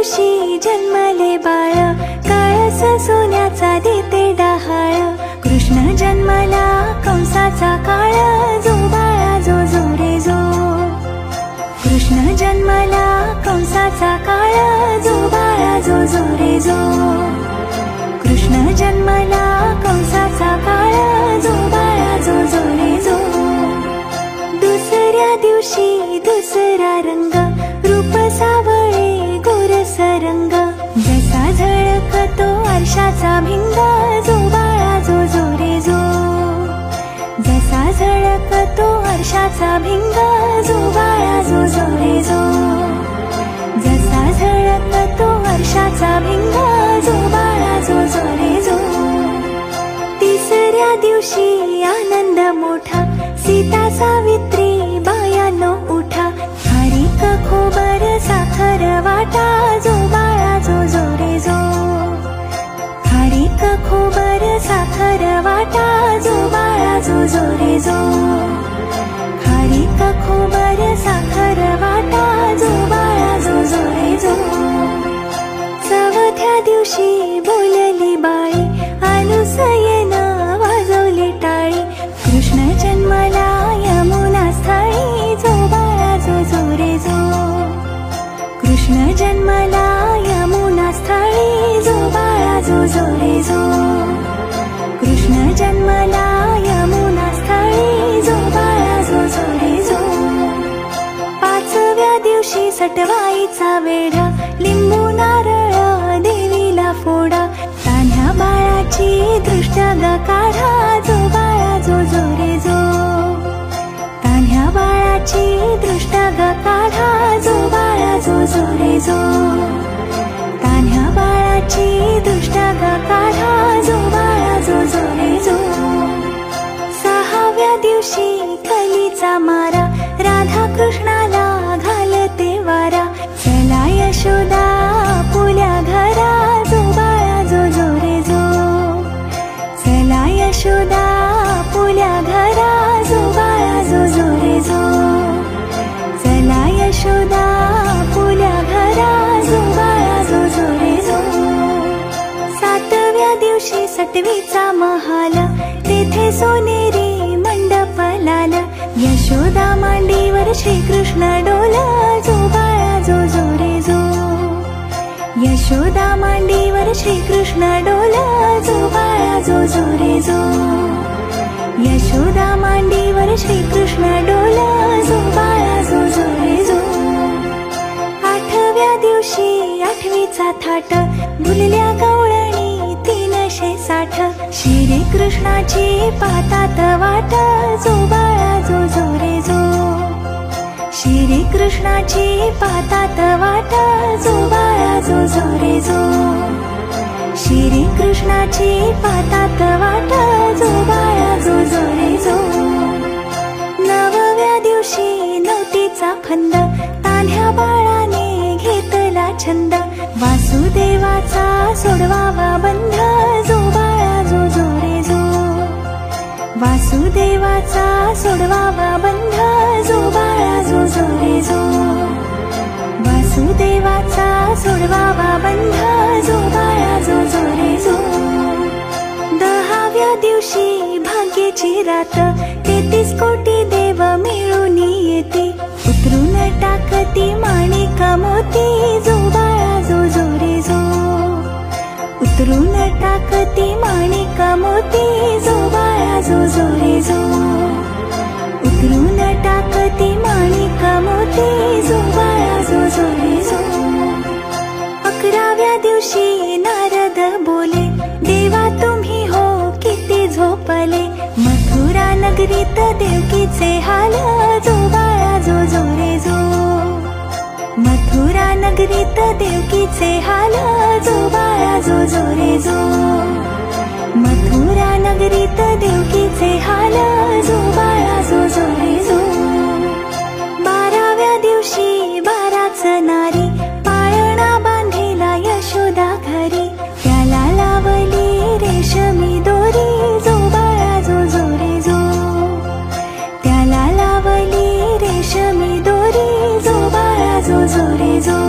दिवशी जन्मले बाळ, काळस सोन्याचा देते डहाळ. कृष्ण जन्मला कंसाचा काळ, जो बाळा जो जो रे जो. कृष्ण जन्मला कंसाचा काळ, जो बाळा जो जो रे जो. कृष्ण जन्मला कंसाचा काळ, जो बाळा जो जो रे जो. दुसऱ्या दिवशी दुसरा रंग, रूप सावळे गोरस रंग. जसा झळकतो आरशाचा भिंग, जो बाळा जो जो रे जो. जसा झळकतो आरशाचा भिंग, जो बाळा जो जो रे जो. जसा झळकतो आरशाचा भिंग, जो बाळा जो जो रे जो. तिसऱ्या दिवशी आनंद मोठा, सीता सावित्री बायानो उठा. खारीक खोबर साखर वाटा, जो बाळा जो जो रे जो. खारीक खोबर साखर वाटा, जो बाळा जो जो रे जो. खारीक खोबर साखर वाटा, जो बाळा जो जो रे जो. चौथ्या दिवशी बोलली बाळी, अनुसयेन वाजवली टाळी. कृष्ण जन्मला यमुना स्थळी, जो बाळा जो जो रे जो. कृष्ण जन्मला यमुना स्थळी, जो बाळा जो जो रे जो. कृष्ण जन्मला यमुना स्थळी, जो बाळा जो जो रे जो. पाचव्या दिवशी सटवाईचा वेढा, लिंबू नारळ देवीला फोडा. तान्ह्या बाळाची दृष्ट ग काढा, जो बाळा जो जो रे जो. तान्ह्या बाळाची दृष्ट ग काढा, जो बाळा जो जो रे जो. तान्ह्या बाळाची दृष्ट ग काढा, जो बाळा जो जो रे जो. सहाव्या दिवशी कलीचा मारा, राधा कृष्णाला घालते वारा. चला यशोदा आपुल्या घरा, जो बाळा जो जो रे जो. चला यशोदा आपुल्या घरा, जो बाळा जो जो रे जो. चला यशोदा आपुल्या घरा, जो बाळा जो जो रे जो. सातव्या दिवशी सटवीचा महाल, तेथे सोनेरी मंडप लाल. यशोदा मांडीवर श्रीकृष्ण डोल, जो बाळा जो जो रे जो. यशोदा मांडीवर श्रीकृष्ण डोल, जो बाळा जो जो रे जो. यशोदा मांडीवर श्रीकृष्ण डोल, जो बाळा जो जो रे जो. आठव्या दिवशी आठवीचा थाट, भुलल्या गवळणी 360. श्री कृष्णाची पातात वाट, जो बाळा जो जो रे जो. श्री कृष्णाची पातात वाट, जो बाळा जो जो रे जो. श्री कृष्णाची पातात वाट, जो बाळा जो जो रे जो. नवव्या दिवशी नवतीचा फंद, तान्ह्या बाळाने घेतला छंद. वासुदेवाचा सोडवावा बंध, जो बाळा जो जो रे जो. वासुदेवाचा सोडवावा बंध, जो बाळा जो जो रे जो. वासुदेवाचा सोडवावा बंध, जो बाळा जो जो रे जो. दहाव्या दिवशी भाग्याची रात, 33 कोटी देव मिळून येते. उतरून टाकती माणिक मोती, जो बाळा जो जो रे जो. उतरून टाकती माणिक मोती, जो बाळा जो जो रे जो. उतरून टाकती माणिक मोती, जो बाळा जो जो रे जो. 11व्या दिवशी नारद बोले, देवा तुम्ही हो किती झोपले. मथुरा नगरीत देवकीचे हाल, जो बाळा जो जो रे जो. मथुरा नगरीत देवकीचे हाल, जो बाळा जो जो रे जो. मथुरा नगरीत देवकीचे हाल, जो बाळा जो जो रे जो. 12व्या दिवशी 12च नारी, पाळणा बांधेला यशोदा घरी. त्याला लावली रेशमी दोरी, जो बाळा जो जो रे जो. त्याला लावली रेशमी दोरी, जो बाळा जो जो रे जो.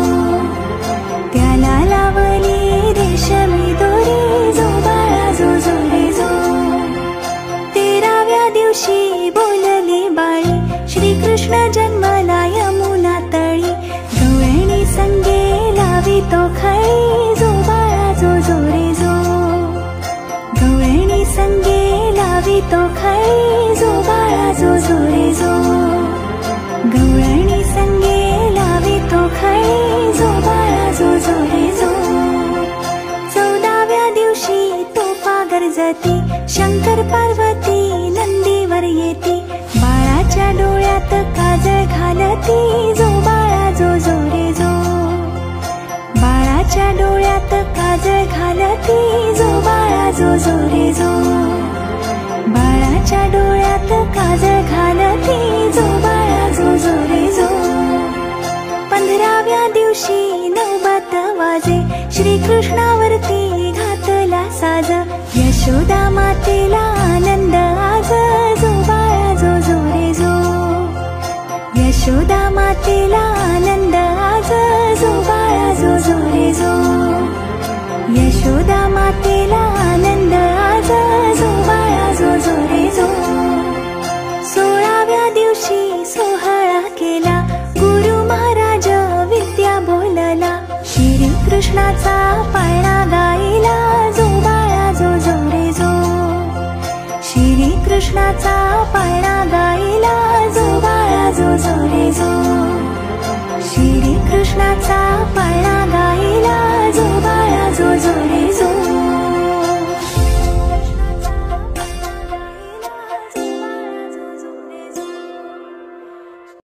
खळी जो बाळा जो जो रे जो गवळणी संगे लावी तो खळी जो बाळा जो जो रे जो गवळणी संगे लावी तो खळी जो बाळा जो जो रे जो 14व्या दिवशी तोफा गरजती शंकर पार्वती नंदीवर येती बाळाच्या डोळ्यात काजळ घालती जो बाळा जो जो रे जो बाळाच्या डोळ्यात काजळ घालती जो बाळा जो जो रे जो बाळाच्या डोळ्यात काजळ घालती जो बाळा जो जो रे जो 15व्या दिवशी नवबत वाजे श्रीकृष्णावरती घातला साज यशोदा मातेला आनंद आज जो बाळा जो जो रे जो यशोदा मातेला आनंद आज जो बाळा जो जो रे जो यशोदा मातेला आनंद आज जो बाळा जो जो रे जो 16व्या दिवशी सोहळा केला गुरु महाराज विद्या बोलला श्री कृष्णाचा पाळणा गायला जो बाळा जो जो रे जो श्री कृष्णाचा पाळणा गायला जो बाळा जो जो रे जो श्री कृष्णाचा पाळणा